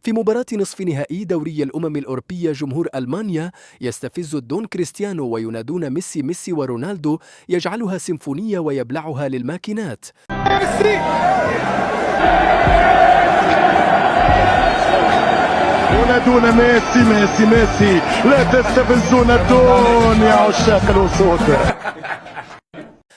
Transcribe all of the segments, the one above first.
في مباراة نصف نهائي دوري الأمم الأوروبية جمهور ألمانيا يستفز الدون كريستيانو وينادون ميسي ميسي ورونالدو يجعلها سيمفونية ويبلعها للماكينات. ينادون ميسي ميسي ميسي، لا تستفزون الدون يا عشاق الأسود.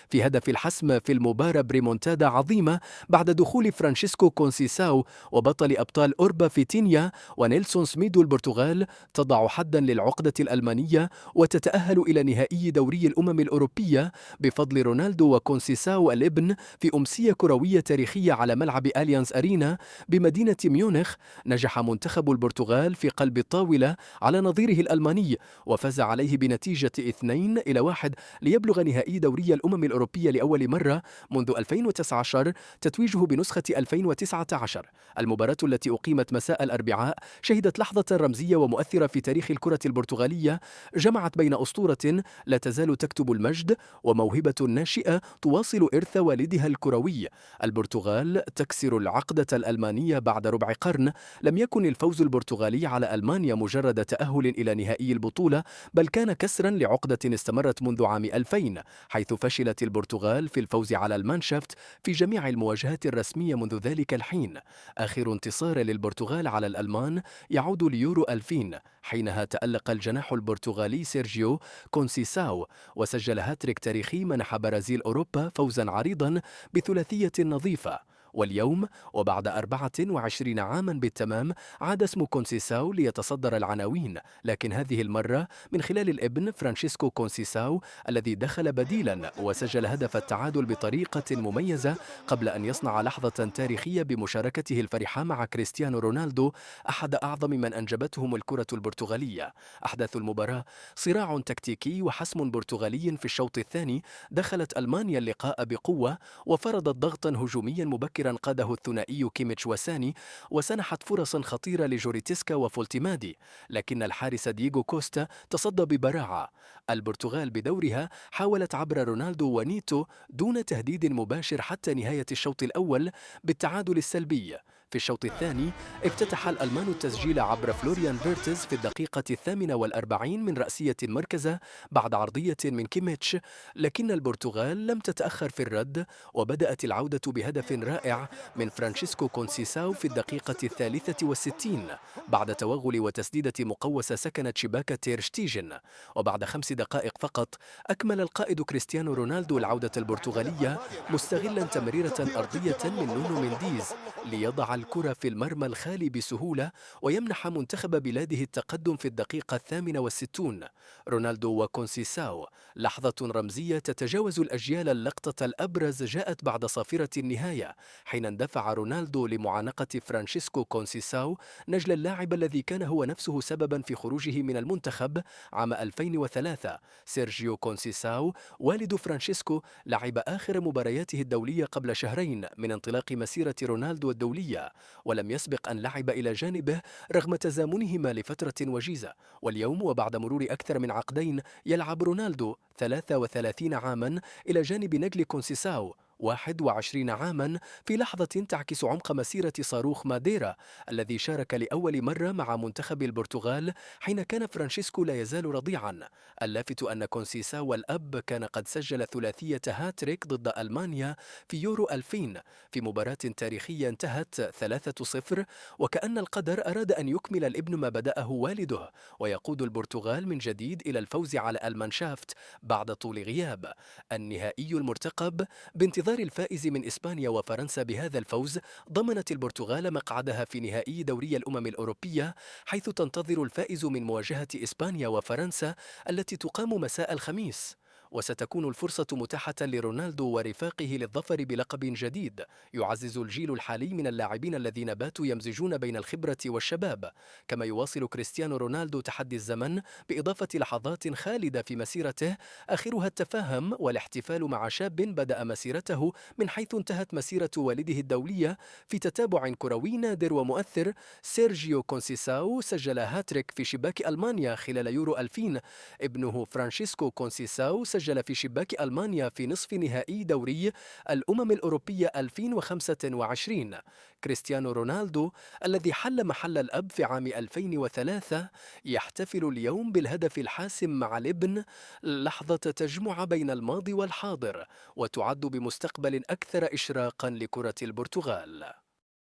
في هدف الحسم في المباراة بريمونتادا عظيمة بعد دخول فرانشيسكو كونسيساو وبطل أبطال أوربا فيتينيا ونيلسون سميدو. البرتغال تضع حدا للعقدة الألمانية وتتأهل إلى نهائي دوري الأمم الأوروبية بفضل رونالدو وكونسيساو الابن في أمسية كروية تاريخية على ملعب أليانز أرينا بمدينة ميونخ. نجح منتخب البرتغال في قلب الطاولة على نظيره الألماني وفاز عليه بنتيجة 2-1 ليبلغ نهائي دوري الأمم الأوروبية لأول مرة منذ 2019 تتويجه بنسخة 2019. المباراة التي أقيمت مساء الأربعاء شهدت لحظة رمزية ومؤثرة في تاريخ الكرة البرتغالية، جمعت بين أسطورة لا تزال تكتب المجد وموهبة ناشئة تواصل إرث والدها الكروي. البرتغال تكسر العقدة الألمانية بعد ربع قرن. لم يكن الفوز البرتغالي على ألمانيا مجرد تأهل إلى نهائي البطولة، بل كان كسرا لعقدة استمرت منذ عام 2000، حيث فشلت البرتغال في الفوز على المانشافت في جميع المواجهات الرسمية منذ ذلك الحين. آخر انتصار للبرتغال على الألمان يعود ليورو 2000، حينها تألق الجناح البرتغالي سيرجيو كونسيساو وسجل هاتريك تاريخي منح برازيل أوروبا فوزا عريضا بثلاثية نظيفة. واليوم وبعد 24 عاما بالتمام عاد اسم كونسيساو ليتصدر العناوين، لكن هذه المرة من خلال الابن فرانشيسكو كونسيساو الذي دخل بديلا وسجل هدف التعادل بطريقة مميزة قبل أن يصنع لحظة تاريخية بمشاركته الفرحة مع كريستيانو رونالدو أحد أعظم من أنجبتهم الكرة البرتغالية. أحداث المباراة صراع تكتيكي وحسم برتغالي في الشوط الثاني. دخلت ألمانيا اللقاء بقوة وفرضت ضغطا هجوميا مبكرا قاده الثنائي كيميتش وساني، وسنحت فرصا خطيرة لجوريتسكا وفولتيمادي، لكن الحارس دييغو كوستا تصدى ببراعة. البرتغال بدورها حاولت عبر رونالدو ونيتو دون تهديد مباشر حتى نهاية الشوط الأول بالتعادل السلبي. في الشوط الثاني افتتح الألمان التسجيل عبر فلوريان فيرتز في الدقيقة 48 من رأسية مركزة بعد عرضية من كيميتش، لكن البرتغال لم تتأخر في الرد وبدأت العودة بهدف رائع من فرانشيسكو كونسيساو في الدقيقة 63 بعد توغل وتسديدة مقوسة سكنت شباك تير شتيجن. وبعد 5 دقائق فقط أكمل القائد كريستيانو رونالدو العودة البرتغالية مستغلا تمريرة أرضية من نونو مينديز ليضع الكرة في المرمى الخالي بسهولة ويمنح منتخب بلاده التقدم في الدقيقة 68. رونالدو وكونسيساو لحظة رمزية تتجاوز الأجيال. اللقطة الأبرز جاءت بعد صافرة النهاية حين اندفع رونالدو لمعانقة فرانشيسكو كونسيساو، نجل اللاعب الذي كان هو نفسه سببا في خروجه من المنتخب عام 2003. سيرجيو كونسيساو والد فرانشيسكو لعب آخر مبارياته الدولية قبل شهرين من انطلاق مسيرة رونالدو الدولية، ولم يسبق أن لعب إلى جانبه رغم تزامنهما لفترة وجيزة. واليوم وبعد مرور أكثر من عقدين يلعب رونالدو 33 عاما إلى جانب نجل كونسيساو 21 عاما في لحظة تعكس عمق مسيرة صاروخ ماديرا الذي شارك لأول مرة مع منتخب البرتغال حين كان فرانشيسكو لا يزال رضيعا. اللافت أن كونسيساو الأب كان قد سجل ثلاثية هاتريك ضد ألمانيا في يورو 2000 في مباراة تاريخية انتهت 3-0، وكأن القدر أراد أن يكمل الابن ما بدأه والده ويقود البرتغال من جديد إلى الفوز على المانشافت بعد طول غياب. النهائي المرتقب بانتظار الفائز من إسبانيا وفرنسا بهذا الفوز ضمنت البرتغال مقعدها في نهائي دوري الأمم الأوروبية، حيث تنتظر الفائز من مواجهة إسبانيا وفرنسا التي تقام مساء الخميس. وستكون الفرصة متاحة لرونالدو ورفاقه للظفر بلقب جديد يعزز الجيل الحالي من اللاعبين الذين باتوا يمزجون بين الخبرة والشباب، كما يواصل كريستيانو رونالدو تحدي الزمن بإضافة لحظات خالدة في مسيرته آخرها التفاهم والاحتفال مع شاب بدأ مسيرته من حيث انتهت مسيرة والده الدولية في تتابع كروي نادر ومؤثر. سيرجيو كونسيساو سجل هاتريك في شباك ألمانيا خلال يورو 2000. ابنه فرانشيسكو كونسيساو سجل سجل في شباك ألمانيا في نصف نهائي دوري الأمم الأوروبية 2025. كريستيانو رونالدو الذي حل محل الأب في عام 2003 يحتفل اليوم بالهدف الحاسم مع الابن، لحظة تجمع بين الماضي والحاضر وتعد بمستقبل أكثر إشراقا لكرة البرتغال.